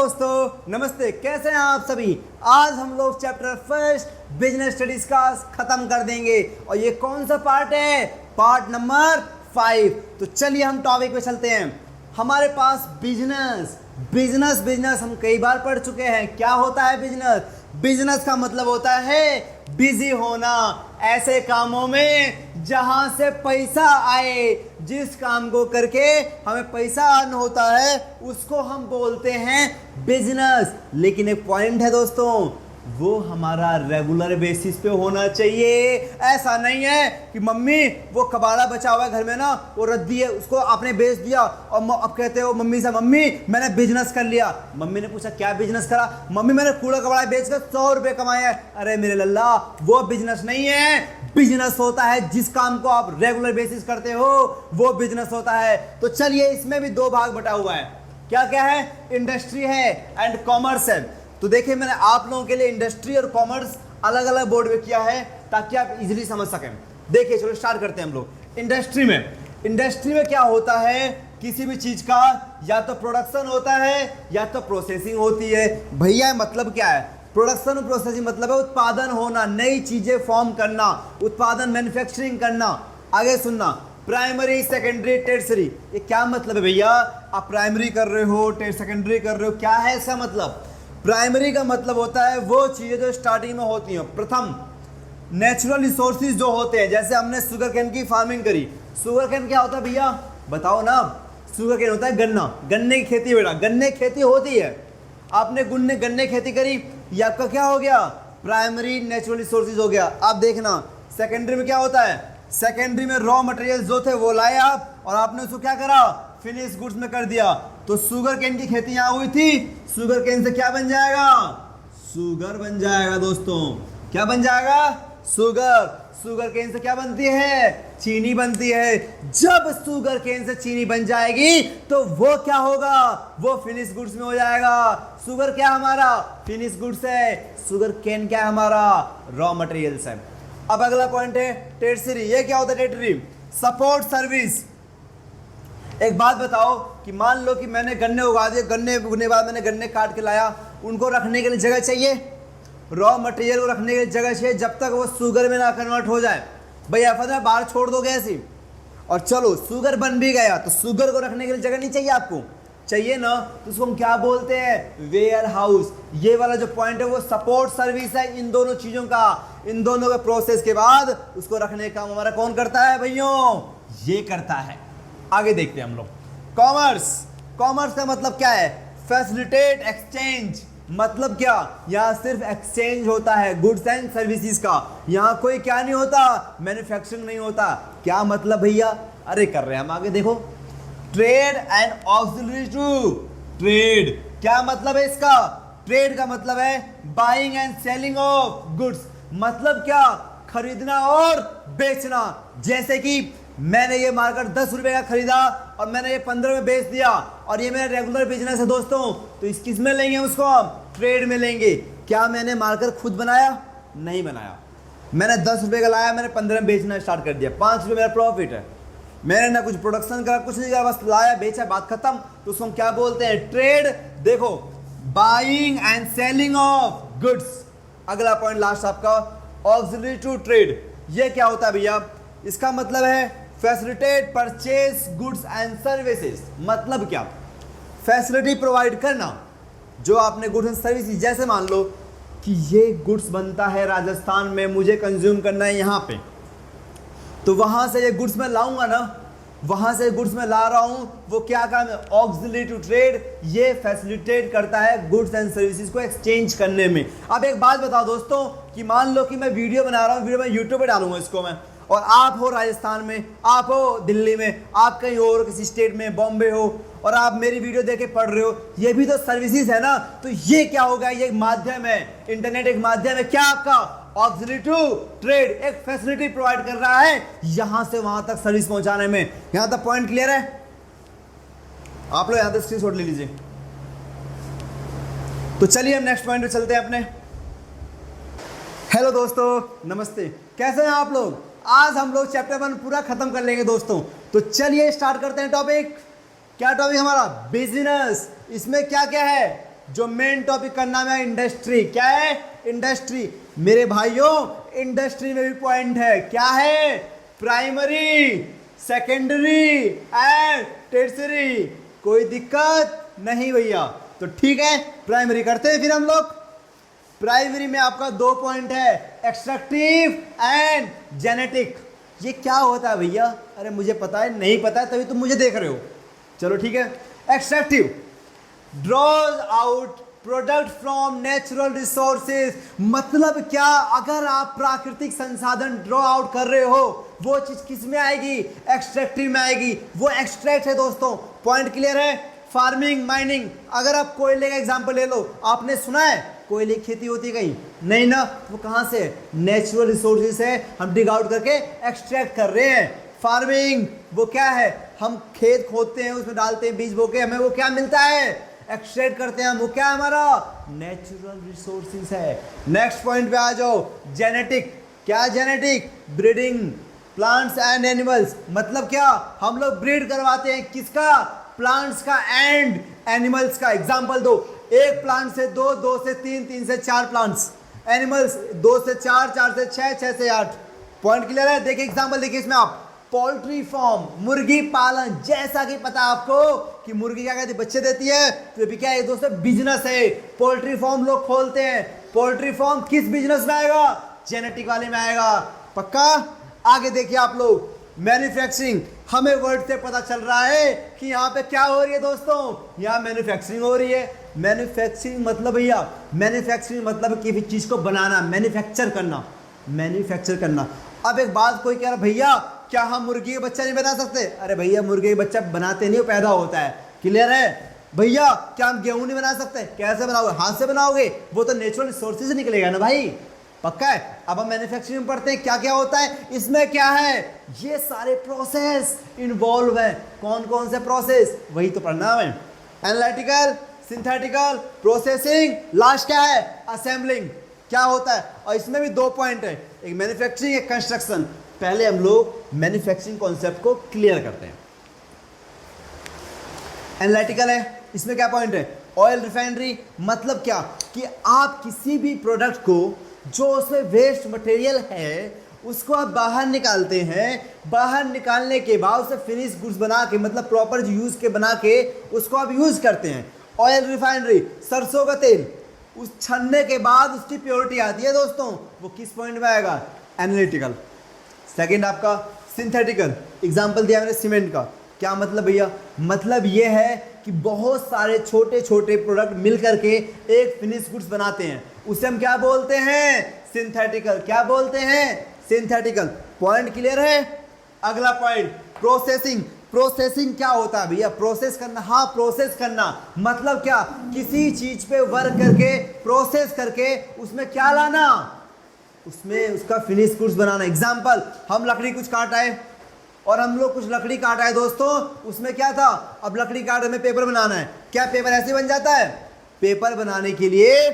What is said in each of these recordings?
दोस्तों, नमस्ते। कैसे हैं आप सभी। आज हम लोग चैप्टर फर्स्ट बिजनेस स्टडीज का खत्म कर देंगे और ये कौन सा पार्ट है? Part number 5। तो चलिए हम टॉपिक पे चलते हैं। हमारे पास बिजनेस बिजनेस बिजनेस हम कई बार पढ़ चुके हैं। क्या होता है बिजनेस? बिजनेस का मतलब होता है बिजी होना, ऐसे कामों में जहां से पैसा आए। जिस काम को करके हमें पैसा अर्न होता है उसको हम बोलते हैं बिजनेस। लेकिन एक पॉइंट है दोस्तों, वो हमारा रेगुलर बेसिस पे होना चाहिए। ऐसा नहीं है कि मम्मी वो कबाड़ा बचा हुआ है घर में ना, वो रद्दी है, उसको आपने बेच दिया और अब कहते हो मम्मी से, मम्मी मैंने बिजनेस कर लिया। मम्मी ने पूछा क्या बिजनेस करा? मम्मी मैंने कूड़ा कबाड़ा बेच कर 100 रुपए कमाए हैं। अरे मेरे लल्ला, वो बिजनेस नहीं है। बिजनेस होता है जिस काम को आप रेगुलर बेसिस करते हो, वो बिजनेस होता है। तो चलिए, इसमें भी दो भाग बटा हुआ है। क्या क्या है? इंडस्ट्री है एंड कॉमर्स है। तो देखिए, मैंने आप लोगों के लिए इंडस्ट्री और कॉमर्स अलग अलग बोर्ड में किया है ताकि आप इजीली समझ सकें। देखिए, चलो स्टार्ट करते हैं हम लोग। इंडस्ट्री में क्या होता है? किसी भी चीज का या तो प्रोडक्शन होता है या तो प्रोसेसिंग होती है। भैया मतलब क्या है? प्रोडक्शन और प्रोसेसिंग मतलब है उत्पादन होना, नई चीजें फॉर्म करना, उत्पादन मैन्युफैक्चरिंग करना। आगे सुनना, प्राइमरी सेकेंडरी टर्सरी, ये क्या मतलब है भैया? आप प्राइमरी कर रहे हो, सेकेंडरी कर रहे हो, क्या है इसका मतलब? प्राइमरी का मतलब होता है वो चीजें जो स्टार्टिंग में होती हैं। प्रथम नेचुरल रिसोर्सेज जो होते हैं, जैसे हमने शुगर केन की फार्मिंग करी। शुगर केन क्या होता है भैया? बताओ ना। शुगर केन होता है गन्ना, गन्ने की खेती। बेटा गन्ने की खेती होती है, आपने गन्ने खेती करी, ये आपका क्या हो गया? प्राइमरी नेचुरल रिसोर्सेज हो गया। आप देखना सेकेंडरी में क्या होता है? सेकेंडरी में रॉ मटेरियल जो थे वो लाए आप और आपने उसको क्या करा? फिनिश गुड्स में कर दिया। तो शुगर केन की खेती यहां हुई थी, शुगर केन से क्या बन जाएगा? शुगर बन जाएगा दोस्तों। क्या बन जाएगा? शुगर। शुगर केन से क्या बनती है? चीनी बनती है। जब शुगर केन से चीनी बन जाएगी तो वो क्या होगा? वो फिनिश गुड्स में हो जाएगा। शुगर क्या हमारा? फिनिश गुड्स है। शुगर केन क्या हमारा? रॉ मटेरियल्स है। अब अगला पॉइंट है टर्सरी। ये क्या होता है टर्सरी? Support service. एक बात बताओ कि मान लो कि मैंने गन्ने उगा दिए, गन्ने उगने के बाद मैंने गन्ने काट के लाया, उनको रखने के लिए जगह चाहिए, रॉ मटेरियल को रखने के लिए जगह चाहिए जब तक वो शुगर में ना कन्वर्ट हो जाए। भैया फैसला बाहर छोड़ दोगे ऐसी? और चलो शुगर बन भी गया तो शुगर को रखने के लिए जगह नहीं चाहिए आपको? चाहिए ना। तो उसको हम क्या बोलते हैं? Warehouse. ये वाला जो पॉइंट है वो सपोर्ट सर्विस है इन दोनों चीजों का। इन दोनों के प्रोसेस के बाद उसको रखने का काम हमारा कौन करता है भैयों? ये करता है। आगे देखते हैं हम लोग। कॉमर्स। कॉमर्स का मतलब क्या है? Facilitate exchange. मतलब क्या? यहां सिर्फ एक्सचेंज होता है गुड्स एंड सर्विसेज का। यहां कोई क्या नहीं होता? मैन्युफैक्चरिंग नहीं होता। क्या मतलब भैया? अरे कर रहे हैं हम, आगे देखो। Trade and auxiliary to trade. क्या मतलब है इसका? ट्रेड का मतलब है buying and selling of goods. मतलब क्या? खरीदना और बेचना। जैसे कि मैंने ये मार्कर 10 रुपए का खरीदा और मैंने ये 15 में बेच दिया और ये मेरा रेगुलर बिजनेस है दोस्तों, तो इस किस में लेंगे उसको? हम ट्रेड में लेंगे। क्या मैंने मार्कर खुद बनाया? नहीं बनाया। मैंने 10 रुपए का लाया, मैंने 15 में बेचना स्टार्ट कर दिया, 5 रुपए मेरा प्रॉफिट है। मैंने ना कुछ प्रोडक्शन करा, कुछ नहीं करा, बस लाया बेचा, बात खत्म। तो उसको हम क्या बोलते हैं? ट्रेड। देखो, buying and selling of goods. अगला पॉइंट लास्ट आपका, ऑक्सिलरी टू ट्रेड। ये क्या होता है भैया? इसका मतलब है facilitate purchase goods and services. मतलब क्या? फैसिलिटी प्रोवाइड करना जो आपने गुड्स एंड सर्विसेज। जैसे मान लो कि ये गुड्स बनता है राजस्थान में, मुझे कंज्यूम करना है यहाँ पे, तो वहां से ये गुड्स मैं लाऊंगा ना, वहां से गुड्स मैं ला रहा हूं, वो क्या काम है? Auxiliary to trade. ये फैसिलिटेट करता है गुड्स एंड सर्विसेज को एक्सचेंज करने में। अब एक बात बताओ दोस्तों कि मान लो कि मैं वीडियो बना रहा हूं, वीडियो मैं यूट्यूब पे डालूंगा इसको मैं, और आप हो राजस्थान में, आप हो दिल्ली में, आप कहीं और किसी स्टेट में, बॉम्बे हो, और आप मेरी वीडियो देख के पढ़ रहे हो, ये भी तो सर्विसेज है ना। तो ये क्या होगा? ये एक माध्यम है, इंटरनेट एक माध्यम है। क्या आपका? ऑक्सिलरी टू ट्रेड एक फैसिलिटी प्रोवाइड कर रहा है यहां से वहां तक सर्विस पहुंचाने में। यहां तक पॉइंट क्लियर है? आप लोग यहां तक स्क्रीनशॉट ले लीजिए। तो चलिए हम नेक्स्ट पॉइंट पे चलते हैं अपने। हेलो दोस्तों, नमस्ते। कैसे हैं आप लोग? आज हम लोग चैप्टर 1 पूरा खत्म कर लेंगे दोस्तों। तो चलिए स्टार्ट करते हैं टॉपिक। क्या टॉपिक हमारा? बिजनेस। इसमें क्या क्या है? जो मेन टॉपिक का नाम है इंडस्ट्री। क्या है? इंडस्ट्री। मेरे भाइयों इंडस्ट्री में भी पॉइंट है। क्या है? Primary, secondary and tertiary. कोई दिक्कत नहीं भैया। तो ठीक है, प्राइमरी करते हैं फिर हम लोग। प्राइमरी में आपका 2 पॉइंट है, एक्सट्रैक्टिव एंड जेनेटिक। ये क्या होता है भैया? अरे मुझे पता है, नहीं पता है तभी तुम मुझे देख रहे हो। चलो ठीक है। Extractive draws out product from natural resources. मतलब क्या? अगर आप प्राकृतिक संसाधन ड्रॉ आउट कर रहे हो, वो चीज किस में आएगी? एक्सट्रैक्टिव में आएगी। वो एक्सट्रैक्ट है दोस्तों। पॉइंट क्लियर है? Farming, mining. अगर आप कोयले का एग्जांपल ले लो, आपने सुना है कोयले की खेती होती है कहीं? नहीं ना। वो कहाँ से? नेचुरल रिसोर्सेज से हम डिग आउट करके एक्सट्रैक्ट कर रहे हैं। फार्मिंग वो क्या है? हम खेत खोदते हैं, उसमें डालते हैं बीज बो के, हमें वो क्या मिलता है? एक्सट्रैक्ट करते हैं हम। वो क्या है हमारा? नेचुरल रिसोर्सेज है। नेक्स्ट पॉइंट पे आ जाओ, जेनेटिक। क्या genetic? Breeding plants and animals. मतलब क्या? हम लोग ब्रीड करवाते हैं। किसका? प्लांट्स का एंड एनिमल्स का। एग्जांपल दो। एक प्लांट से 2, 2 से 3, 3 से 4 प्लांट्स। एनिमल्स 2 से 4, 4 से 6, 6 से 8। पॉइंट क्लियर है? देखिए एग्जांपल देखिए इसमें आप। पोल्ट्री फार्म, मुर्गी पालन। जैसा कि पता है आपको कि मुर्गी क्या कहती है? बच्चे देती है। तो ये भी क्या है दोस्तों? बिजनेस है। पोल्ट्री फार्म लोग खोलते हैं। पोल्ट्री फार्म किस बिजनेस में आएगा? जेनेटिक वाले में आएगा। पक्का? आगे देखिए आप लोग, मैन्युफैक्चरिंग। हमें वर्ड से पता चल रहा है कि यहाँ पे क्या हो रही है दोस्तों? यहाँ मैन्युफैक्चरिंग हो रही है। मैन्युफैक्चरिंग मतलब भैया, मैन्युफैक्चरिंग मतलब किसी चीज को बनाना, मैन्युफैक्चर करना, मैन्युफैक्चर करना। अब एक बात कोई कह रहा, भैया क्या हम मुर्गी का बच्चा नहीं बना सकते? अरे भैया मुर्गी का बच्चा बनाते नहीं, वो पैदा होता है। क्लियर है? भैया क्या हम गेहूं नहीं बना सकते? कैसे बनाओगे? हाथ से बनाओगे। वो तो नेचुरल रिसोर्सेज से निकलेगा ना भाई। पक्का है? अब हम मैन्युफैक्चरिंग में पढ़ते हैं क्या क्या होता है इसमें। क्या है? ये सारे प्रोसेस इन्वॉल्व है। कौन कौन से प्रोसेस? वही तो पढ़ना है। एनालिटिकल, सिंथेटिकल, प्रोसेसिंग, लास्ट क्या है? असेंबलिंग। क्या होता है? और इसमें भी 2 पॉइंट है, एक मैन्युफैक्चरिंग, एक कंस्ट्रक्शन। पहले हम लोग मैन्युफैक्चरिंग कॉन्सेप्ट को क्लियर करते हैं। एनालिटिकल है, इसमें क्या पॉइंट है? Oil refinery. मतलब क्या? कि आप किसी भी प्रोडक्ट को जो उसमें वेस्ट मटेरियल है उसको आप बाहर निकालते हैं। बाहर निकालने के बाद उसे फिनिश गुड्स बना के, मतलब प्रॉपर यूज के बना के उसको आप यूज करते हैं। ऑयल रिफाइनरी, सरसों का तेल, उस छनने के बाद उसकी प्योरिटी आती है दोस्तों। वो किस पॉइंट में आएगा? एनालिटिकल। सेकंड आपका सिंथेटिकल। एग्जांपल दिया मैंने सीमेंट का। क्या मतलब भैया? मतलब ये है कि बहुत सारे छोटे छोटे प्रोडक्ट मिल करके एक फिनिश गुड्स बनाते हैं, उसे हम क्या बोलते हैं? सिंथेटिकल। क्या बोलते हैं? सिंथेटिकल। पॉइंट क्लियर है? अगला पॉइंट, प्रोसेसिंग। प्रोसेसिंग क्या होता है भैया? प्रोसेस करना। हाँ, प्रोसेस करना मतलब क्या? किसी चीज पे वर्क करके, प्रोसेस करके उसमें क्या लाना? उसमें उसका फिनिश गुड्स बनाना। एग्जांपल, हम लकड़ी कुछ काटा है और हम लोग कुछ लकड़ी काटा है दोस्तों, उसमें क्या था? अब लकड़ी काट हमें पेपर बनाना है। क्या पेपर ऐसे बन जाता है? पेपर बनाने के लिए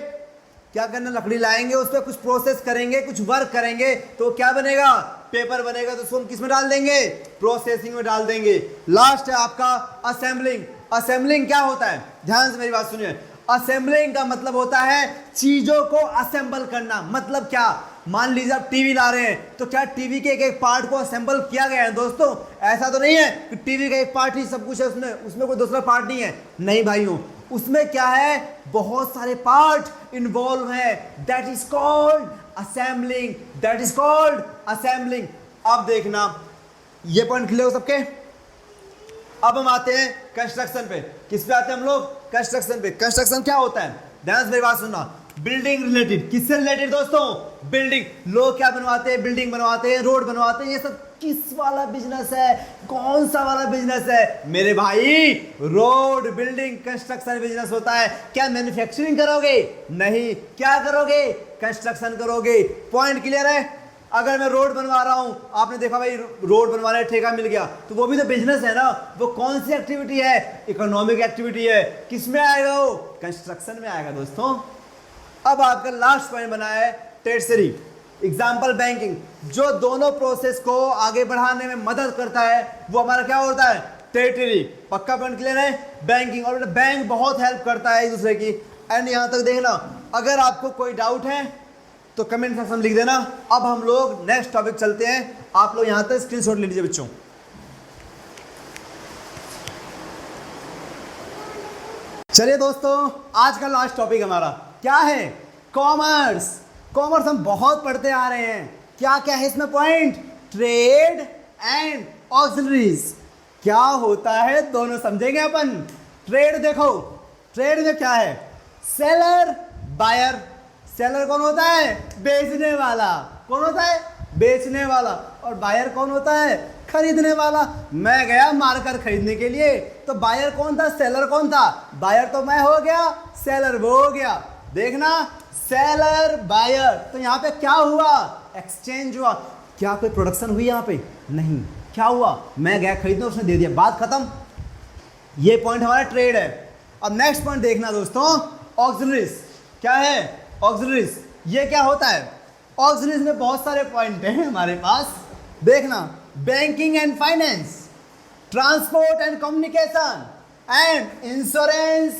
क्या करना? लकड़ी लाएंगे, उस पर कुछ प्रोसेस करेंगे, कुछ वर्क करेंगे, तो क्या बनेगा? पेपर बनेगा। तो उसको हम किस में डाल देंगे? प्रोसेसिंग में डाल देंगे। लास्ट है आपका असेंबलिंग। असेंबलिंग क्या होता है? ध्यान से मेरी बात सुनिए। असेंबलिंग का मतलब होता है चीजों को असेंबल करना। मतलब क्या? मान लीजिए आप टीवी ला रहे हैं, तो क्या टीवी के एक एक पार्ट को असेंबल किया गया है दोस्तों? ऐसा तो नहीं है कि टीवी का एक पार्ट ही सब कुछ है, उसमें कोई दूसरा पार्ट नहीं है। नहीं भाइयों, उसमें क्या है? बहुत सारे पार्ट इन्वॉल्व है। That is called assembling. That is called assembling. अब देखना, ये पॉइंट क्लियर हो सबके? अब हम आते हैं कंस्ट्रक्शन पे। किस पे आते हैं हम लोग? कंस्ट्रक्शन पे। कंस्ट्रक्शन क्या होता है? ध्यान से मेरी बात सुनना। Building related. किससे रिलेटेड दोस्तों? बिल्डिंग। लोग क्या बनवाते हैं? बिल्डिंग बनवाते हैं, रोड बनवाते हैं। ये सब किस वाला बिजनेस है? कौन सा वाला बिजनेस है मेरे भाई? रोड, बिल्डिंग, कंस्ट्रक्शन बिजनेस होता है। क्या मैन्युफैक्चरिंग करोगे? नहीं। क्या करोगे? कंस्ट्रक्शन करोगे। पॉइंट क्लियर है? अगर मैं रोड बनवा रहा हूं, आपने देखा भाई रोड बनवाने ठेका मिल गया, तो वो भी तो बिजनेस है ना। वो कौन सी एक्टिविटी है? इकोनॉमिक एक्टिविटी है। किस में आएगा वो? कंस्ट्रक्शन में आएगा दोस्तों। अब आपका लास्ट पॉइंट बना है टर्शियरी। Example banking. जो दोनों प्रोसेस को आगे बढ़ाने में मदद करता है वो हमारा क्या होता है? टर्शियरी। पक्का पॉइंट क्लियर है? बैंकिंग। और बैंक बहुत हेल्प करता है एक दूसरे की। एंड यहाँ तक देखना। अगर आपको कोई डाउट है तो कमेंट सेक्शन में लिख देना। अब हम लोग नेक्स्ट टॉपिक चलते हैं। आप लोग यहाँ तक स्क्रीनशॉट ले लीजिए बच्चों। चलिए दोस्तों, आज का लास्ट टॉपिक हमारा क्या है? कॉमर्स। कॉमर्स हम बहुत पढ़ते आ रहे हैं। क्या क्या है इसमें पॉइंट? Trade and auxiliaries. क्या होता है दोनों समझेंगे अपन। ट्रेड देखो, ट्रेड में क्या है? Seller, buyer. सेलर कौन होता है? बेचने वाला। कौन होता है? बेचने वाला। और बायर कौन होता है? खरीदने वाला। मैं गया मार्कर खरीदने के लिए, तो बायर कौन था? सेलर कौन था? बायर तो मैं हो गया, सेलर वो हो गया। देखना, सेलर बायर। तो यहाँ पे क्या हुआ? एक्सचेंज हुआ। क्या कोई प्रोडक्शन हुई यहाँ पे? नहीं। क्या हुआ? मैं गया खरीदने, उसने दे दिया, बात खत्म। ये पॉइंट हमारा ट्रेड है। अब नेक्स्ट पॉइंट देखना दोस्तों, ऑक्सिलरीज। क्या है? ऑक्सिलरीज। ये क्या होता है? ऑक्सिलरीज में बहुत सारे पॉइंट हैं हमारे पास। देखना, banking and finance, transport and communication and insurance,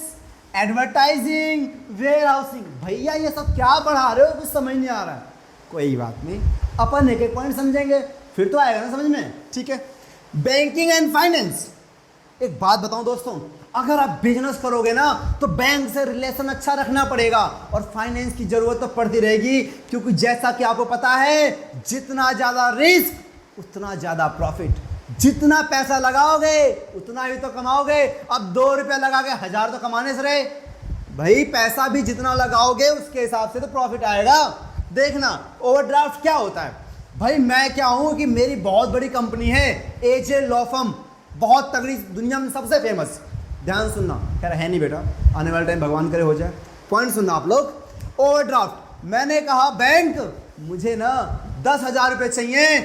advertising, warehousing. भैया ये सब क्या पढ़ा रहे हो? कुछ समझ नहीं आ रहा है। कोई बात नहीं, अपन एक एक पॉइंट समझेंगे, फिर तो आएगा ना समझ में। ठीक है, बैंकिंग एंड फाइनेंस। एक बात बताऊं दोस्तों, अगर आप बिजनेस करोगे ना तो बैंक से रिलेशन अच्छा रखना पड़ेगा, और फाइनेंस की जरूरत तो पड़ती रहेगी, क्योंकि जैसा कि आपको पता है, जितना ज्यादा रिस्क उतना ज्यादा प्रॉफिट। जितना पैसा लगाओगे उतना ही तो कमाओगे। अब 2 रुपये लगा के 1000 तो कमाने से रहे भाई। पैसा भी जितना लगाओगे उसके हिसाब से तो प्रॉफिट आएगा। देखना, ओवरड्राफ्ट क्या होता है? भाई मैं क्या हूं कि मेरी बहुत बड़ी कंपनी है, एजे लॉ फर्म, बहुत तगड़ी, दुनिया में सबसे फेमस। ध्यान सुनना, खैर है नहीं बेटा, आने वाले टाइम भगवान करे हो जाए। पॉइंट सुनना आप लोग। ओवरड्राफ्ट, मैंने कहा बैंक मुझे ना 10,000 रुपये चाहिए,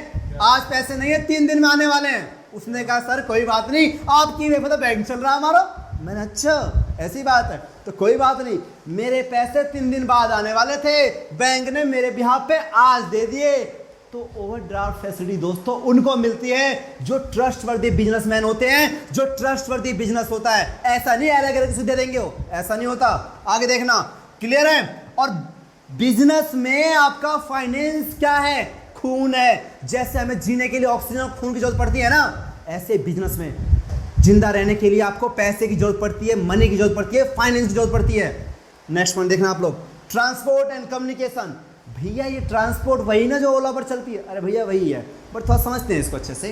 आज पैसे नहीं है, 3 दिन में आने वाले हैं। उसने कहा सर कोई बात नहीं, आपकी वे पता बैंक चल रहा है हमारा। मैंने अच्छा ऐसी बात है, तो कोई बात नहीं, मेरे पैसे 3 दिन बाद आने वाले थे, बैंक ने मेरे बिहाफ पे आज दे दिए। तो ओवरड्राफ्ट फैसिलिटी दोस्तों उनको मिलती है जो ट्रस्टवर्दी बिजनेसमैन होते हैं, जो ट्रस्टवर्दी बिजनेस होता है। ऐसा नहीं अगर किसी दे देंगे हो, ऐसा नहीं होता। आगे देखना, क्लियर है। और बिजनेस में आपका फाइनेंस क्या है? खून है। जैसे हमें जीने के लिए ऑक्सीजन और खून की जरूरत पड़ती है ना, ऐसे बिजनेस में जिंदा रहने के लिए आपको पैसे की जरूरत पड़ती है, मनी की जरूरत पड़ती है, फाइनेंस की जरूरत पड़ती है। नेक्स्ट पॉइंट देखना आप लोग, ट्रांसपोर्ट एंड कम्युनिकेशन। भैया ये ट्रांसपोर्ट वही ना जो ओला पर चलती है? अरे भैया वही है, बट थोड़ा समझते हैं इसको अच्छे से।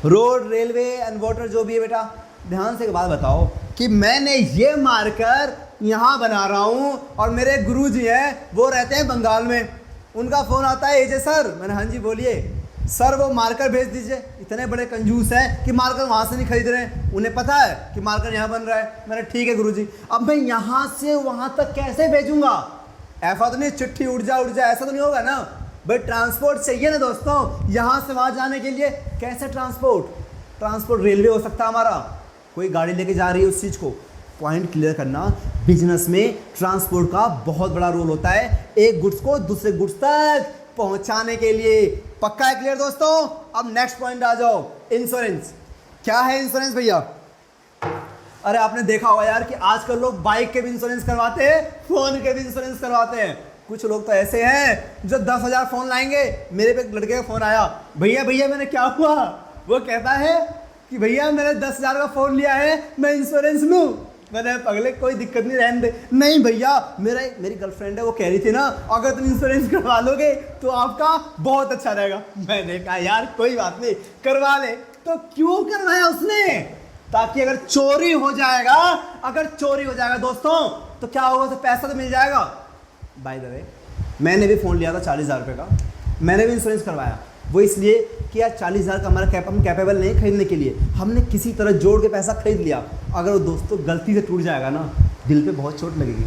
रोड, रेलवे एंड वाटर जो भी है बेटा, ध्यान से एक बात बताओ कि मैंने ये मार्कर यहाँ बना रहा हूँ, और मेरे गुरुजी हैं वो रहते हैं बंगाल में। उनका फ़ोन आता है, एजे सर। मैंने हाँ जी बोलिए सर, वो मार्कर भेज दीजिए। इतने बड़े कंजूस हैं कि मार्कर वहाँ से नहीं खरीद रहे हैं, उन्हें पता है कि मार्कर यहाँ बन रहा है। मैंने ठीक है गुरुजी, अब मैं यहाँ से वहाँ तक कैसे भेजूँगा? ऐसा तो नहीं चिट्ठी उड़ जा, ऐसा तो नहीं होगा ना भाई। ट्रांसपोर्ट चाहिए ना दोस्तों, यहाँ से वहाँ जाने के लिए। कैसे ट्रांसपोर्ट रेलवे हो सकता है हमारा, कोई गाड़ी लेके जा रही है उस चीज़ को। पॉइंट क्लियर करना, बिजनेस में ट्रांसपोर्ट का बहुत बड़ा रोल होता है, एक गुड्स को दूसरे गुड्स तक पहुंचाने के लिए। पक्का है? क्लियर दोस्तों। अब नेक्स्ट पॉइंट आ जाओ, इंश्योरेंस। क्या है इंश्योरेंस भैया? अरे आपने देखा होगा यार कि आजकल लोग बाइक के भी इंश्योरेंस करवाते हैं, फोन के भी इंश्योरेंस करवाते हैं। कुछ लोग तो ऐसे हैं जो 10,000 फ़ोन लाएंगे। मेरे पे एक लड़के का फ़ोन आया, भैया मैंने क्या हुआ? वो कहता है कि भैया मैंने 10,000 का फ़ोन लिया है, मैं इंश्योरेंस लूँ। मैंने पगले कोई दिक्कत नहीं, रहने दे। नहीं भैया, मेरी गर्लफ्रेंड है, वो कह रही थी ना अगर तुम इंश्योरेंस करवा लोगे तो आपका बहुत अच्छा रहेगा। मैंने कहा यार कोई बात नहीं, करवा ले। तो क्यों करवाया उसने? ताकि अगर चोरी हो जाएगा दोस्तों तो क्या होगा? तो पैसा तो मिल जाएगा। बाय द वे, मैंने भी फ़ोन लिया था 40,000 रुपये का, मैंने भी इंश्योरेंस करवाया। वो इसलिए कि यार 40,000 का हमारा हम कैपेबल नहीं खरीदने के लिए, हमने किसी तरह जोड़ के पैसा खरीद लिया। अगर वो दोस्तों गलती से टूट जाएगा ना, दिल पे बहुत चोट लगेगी।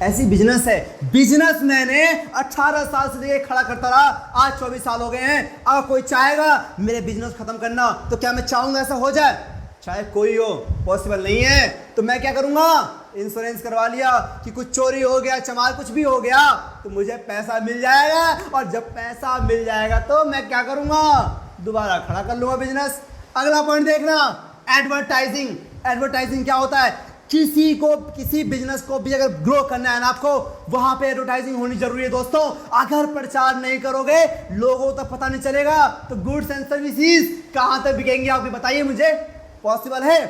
ऐसी बिजनेस है। बिजनेस मैंने 18 साल से लेके खड़ा करता रहा, आज 24 साल हो गए हैं। अगर कोई चाहेगा मेरे बिजनेस खत्म करना, तो क्या मैं चाहूँगा ऐसा हो जाए? चाहे कोई हो, पॉसिबल नहीं है। तो मैं क्या करूँगा? इंश्योरेंस करवा लिया कि कुछ चोरी हो गया, चमार कुछ भी हो गया तो मुझे पैसा मिल जाएगा, और जब पैसा मिल जाएगा तो मैं क्या करूँगा? दोबारा खड़ा कर लूँगा बिजनेस। अगला पॉइंट देखना, एडवर्टाइजिंग। एडवर्टाइजिंग क्या होता है? किसी को, किसी बिजनेस को भी अगर ग्रो करना है ना आपको, वहां पे एडवर्टाइजिंग होनी जरूरी है दोस्तों। अगर प्रचार नहीं करोगे, लोगों तक पता नहीं चलेगा, तो गुड्स एंड सर्विसेज कहां तक बिकेंगे? आप भी बताइए मुझे, पॉसिबल है?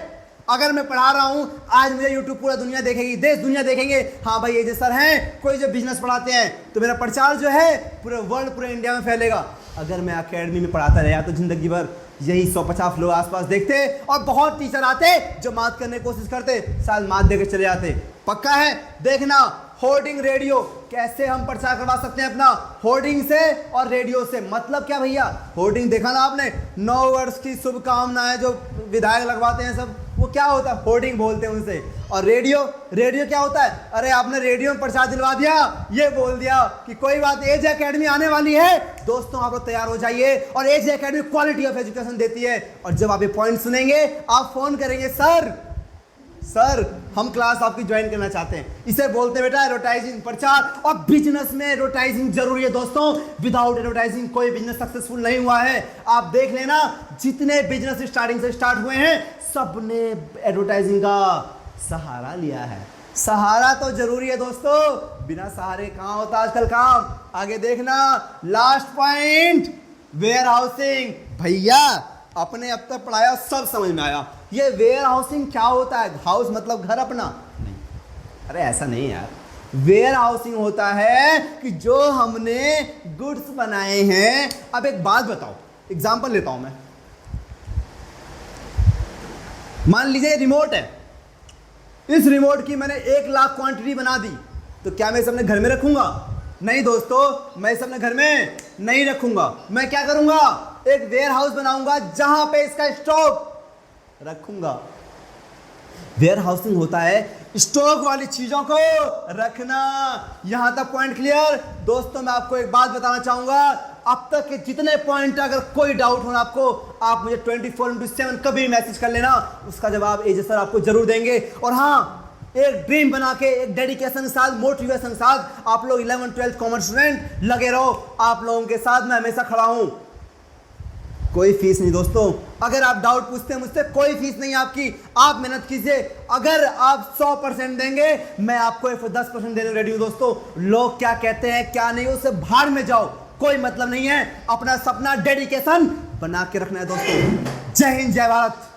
अगर मैं पढ़ा रहा हूं, आज मुझे यूट्यूब पूरा दुनिया देखेगी, देश दुनिया देखेंगे, हाँ भाई ये जो सर हैं कोई जो बिजनेस पढ़ाते हैं, तो मेरा प्रचार जो है पूरे वर्ल्ड, पूरे इंडिया में फैलेगा। अगर मैं एकेडमी में पढ़ाता रहा तो जिंदगी भर यही 150 लोग आसपास देखते और बहुत टीचर आते जो मात करने की कोशिश करते, शायद मात देकर चले जाते। पक्का है? देखना, होर्डिंग रेडियो कैसे हम प्रचार करवा सकते हैं अपना, होर्डिंग से और रेडियो से। मतलब क्या भैया? होर्डिंग देखा ना आपने, 9 वर्ष की शुभकामनाएं जो विधायक लगवाते हैं सब, वो क्या होता है? होर्डिंग बोलते हैं उनसे। और रेडियो, रेडियो क्या होता है? अरे आपने रेडियो में प्रचार दिलवा दिया, ये बोल दिया कि कोई बात, एज एकेडमी आने वाली है दोस्तों, आप लोग तैयार हो जाइए। और Edge Academy quality of education देती है। और जब आप ये पॉइंट सुनेंगे, आप फोन करेंगे, सर हम क्लास आपकी ज्वाइन करना चाहते हैं। इसे बोलते हैं बेटा एडवर्टाइजिंग, प्रचार। और बिजनेस में एडवर्टाइजिंग जरूरी है दोस्तों। विदाउट एडवर्टाइजिंग कोई बिजनेस सक्सेसफुल नहीं हुआ है। आप देख लेना, जितने बिजनेस स्टार्टिंग से स्टार्ट हुए हैं, सबने एडवर्टाइजिंग का सहारा लिया है। सहारा तो जरूरी है दोस्तों, बिना सहारे कहां होता आजकल काम। आगे देखना, लास्ट पॉइंट, वेयर हाउसिंग। भैया अपने अब तक पढ़ाया सब समझ में आया। ये वेयर हाउसिंग क्या होता है? हाउस मतलब घर अपना नहीं, अरे ऐसा नहीं यार। वेयर हाउसिंग होता है कि जो हमने गुड्स बनाए हैं। अब एक बात बताओ, एग्जांपल लेता हूं मैं। मान लीजिए रिमोट है, इस रिमोट की मैंने 1 लाख क्वांटिटी बना दी, तो क्या मैं इसे अपने घर में रखूंगा? नहीं दोस्तों, मैं इसे अपने घर में नहीं रखूंगा। मैं क्या करूंगा? एक वेयर हाउस बनाऊंगा जहां पे इसका स्टॉक रखूंगा। वेयर हाउसिंग होता है स्टॉक वाली चीजों को रखना। यहां तक पॉइंट क्लियर? दोस्तों मैं आपको एक बात बताना चाहूंगा, अब तक के जितने पॉइंट, अगर कोई डाउट हो ना आपको, आप मुझे 24/7 कभी मैसेज कर लेना, उसका जवाब एजे सर आपको जरूर देंगे। और हाँ, एक ड्रीम बना के, एक डेडिकेशन के साथ, मोटिवेशन के साथ आप लोग 11th 12th कॉमर्स स्टूडेंट लगे रहो। आप लोगों के साथ मैं हमेशा खड़ा हूं। कोई फीस नहीं दोस्तों। अगर आप डाउट पूछते हैं मुझसे, कोई फीस नहीं आपकी। आप मेहनत कीजिए। अगर आप 100% देंगे, मैं आपको 10% देने रेडी हूं दोस्तों। लोग क्या कहते हैं क्या नहीं, उससे भाड़ में जाओ, कोई मतलब नहीं है। अपना सपना, डेडिकेशन बना के रखना है दोस्तों। जय हिंद, जय भारत।